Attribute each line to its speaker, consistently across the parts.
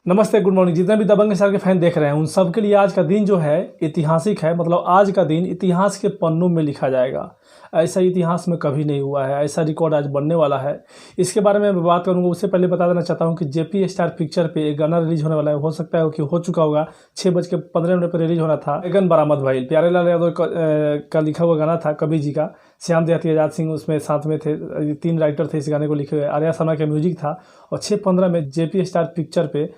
Speaker 1: नमस्ते, good morning. जितने भी दबंग सर के फैन देख रहे हैं उन सब के लिए आज का दिन जो है ऐतिहासिक है। मतलब आज का दिन इतिहास के पन्नों में लिखा जाएगा। ऐसा इतिहास में कभी नहीं हुआ है, ऐसा रिकॉर्ड आज बनने वाला है। इसके बारे में मैं बात करूंगा। उससे पहले बता देना चाहता हूं कि जेपी स्टार पिक्चर पे एक गाना रिलीज होने वाला है। हो सकता है कि हो चुका होगा, 6:15 पर रिलीज होना था। गन बरामद भाई प्यारेलाल यादव का लिखा हुआ गाना था, कबीर जी का। श्याम देहाती, आजाद सिंह उसमें साथ में थे। 3 राइटर थे इस गाने को लिखे हुए। आर्या शर्मा का म्यूजिक था और 6:15 में जेपी स्टार पिक्चर पे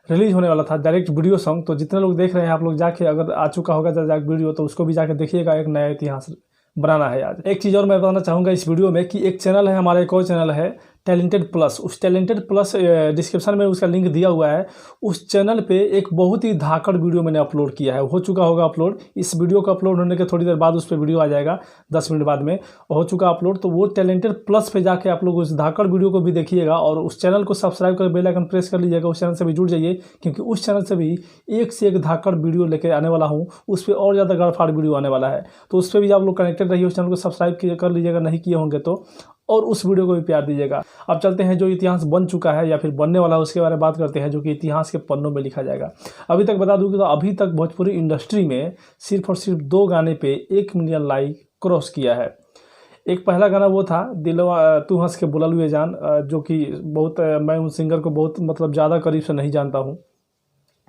Speaker 1: रिलीज होने वाला था डायरेक्ट वीडियो सॉन्ग। तो जितने लोग देख रहे हैं आप लोग जाके, अगर आ चुका होगा डायरेक्ट वीडियो, तो उसको भी जाके देखिएगा। एक नया इतिहास बनाना है आज। एक चीज़ और मैं बताना चाहूँगा इस वीडियो में कि एक चैनल है हमारा, एक और चैनल है टैलेंटेड प्लस। उस टैलेंटेड प्लस डिस्क्रिप्शन में उसका लिंक दिया हुआ है। उस चैनल पे एक बहुत ही धाकड़ वीडियो मैंने अपलोड किया है। हो चुका होगा अपलोड। इस वीडियो का अपलोड होने के थोड़ी देर बाद उस पर वीडियो आ जाएगा, 10 मिनट बाद में हो चुका अपलोड। तो वो टैलेंटेड प्लस पे जाके आप लोग उस धाकड़ वीडियो को भी देखिएगा और उस चैनल को सब्सक्राइब कर बेल आइकन प्रेस कर लीजिएगा। उस चैनल से भी जुड़ जाइए, क्योंकि उस चैनल से भी एक से एक धाकड़ वीडियो लेकर आने वाला हूँ। उस पर और ज़्यादा गड़फाड़ वीडियो आने वाला है, तो उस पर भी आप लोग कनेक्टेड रहिए। उस चैनल को सब्सक्राइब कर लीजिएगा नहीं किए होंगे तो, और उस वीडियो को भी प्यार दीजिएगा। अब चलते हैं जो इतिहास बन चुका है या फिर बनने वाला है उसके बारे में बात करते हैं, जो कि इतिहास के पन्नों में लिखा जाएगा। अभी तक बता दूं कि तो अभी तक भोजपुरी इंडस्ट्री में सिर्फ और सिर्फ 2 गाने पे 1 मिलियन लाइक क्रॉस किया है। एक पहला गाना वो था दिलवा तू हंस के बुलल हुए जान, जो कि बहुत मैं उन सिंगर को बहुत मतलब ज़्यादा करीब से नहीं जानता हूँ।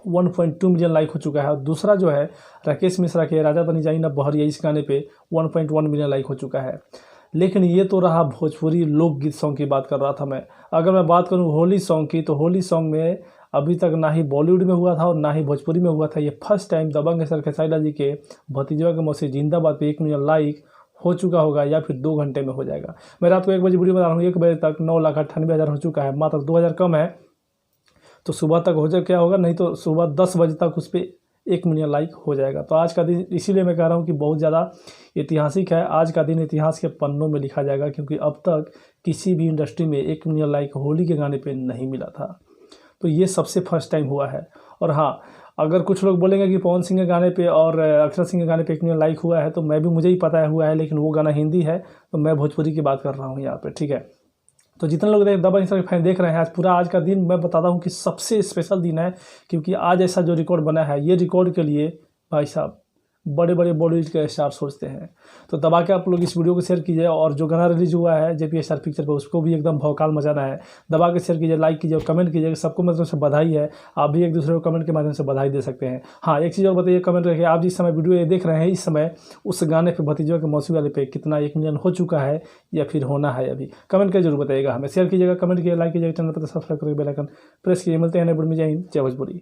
Speaker 1: 1.2 मिलियन लाइक हो चुका है। और दूसरा जो है राकेश मिश्रा के राजा तनी जाई ना बहरिया, इस गाने पे 1.1 मिलियन लाइक हो चुका है। लेकिन ये तो रहा भोजपुरी लोकगीत सॉन्ग की बात कर रहा था मैं। अगर मैं बात करूँ होली सॉन्ग की, तो होली सॉन्ग में अभी तक ना ही बॉलीवुड में हुआ था और ना ही भोजपुरी में हुआ था। ये फर्स्ट टाइम दबंग सर खेसारी जी के भतीजवा के मौसी जिंदाबाद पे 1 मिलियन लाइक हो चुका होगा या फिर 2 घंटे में हो जाएगा। मैं रात को 1 बजे वीडियो बना रहा हूँ, 1 बजे तक 9,98,000 हो चुका है। मात्र 2,000 कम है, तो सुबह तक हो जाए क्या होगा, नहीं तो सुबह 10 बजे तक उस पर 1 मिलियन लाइक हो जाएगा। तो आज का दिन इसीलिए मैं कह रहा हूँ कि बहुत ज़्यादा ऐतिहासिक है। आज का दिन इतिहास के पन्नों में लिखा जाएगा, क्योंकि अब तक किसी भी इंडस्ट्री में 1 मिलियन लाइक होली के गाने पे नहीं मिला था। तो ये सबसे फर्स्ट टाइम हुआ है। और हाँ, अगर कुछ लोग बोलेंगे कि पवन सिंह के गाने पे और अक्षरा सिंह के गाने पे 1 मिलियन लाइक हुआ है, तो मुझे ही पता है हुआ है, लेकिन वो गाना हिंदी है, तो मैं भोजपुरी की बात कर रहा हूँ यहाँ पर, ठीक है। तो जितने लोग दबंग सर के फैन देख रहे हैं, आज का दिन मैं बताता हूँ कि सबसे स्पेशल दिन है, क्योंकि आज ऐसा जो रिकॉर्ड बना है, ये रिकॉर्ड के लिए भाई साहब बड़े बड़े बॉलीवुड के स्टार सोचते हैं। तो दबा के आप लोग इस वीडियो को शेयर कीजिए, और जो गाना रिलीज हुआ है जेपी स्टार पिक्चर पे, उसको भी एकदम भौकाल मचाना है। दबा के शेयर कीजिए, लाइक कीजिए और कमेंट कीजिए। सबको मतलब से बधाई है। आप भी एक दूसरे को कमेंट के माध्यम से बधाई दे सकते हैं। हाँ, एक चीज़ और बताइए कमेंट करके, आप जिस समय वीडियो ये देख रहे हैं, इस समय उस गाने पर भतीजों के मौसी वाले पे कितना 1 मिलियन हो चुका है या फिर होना है अभी, कमेंट करके जरूर बताइएगा हमें। शेयर कीजिएगा, कमेंट कीजिए, लाइक कीजिएगा, चैनल पर सब्सक्राइब करके बेल आइकन प्रेस कीजिए। मिलते हैं नए वीडियो में। जय हिंद, जय भोजपुरी।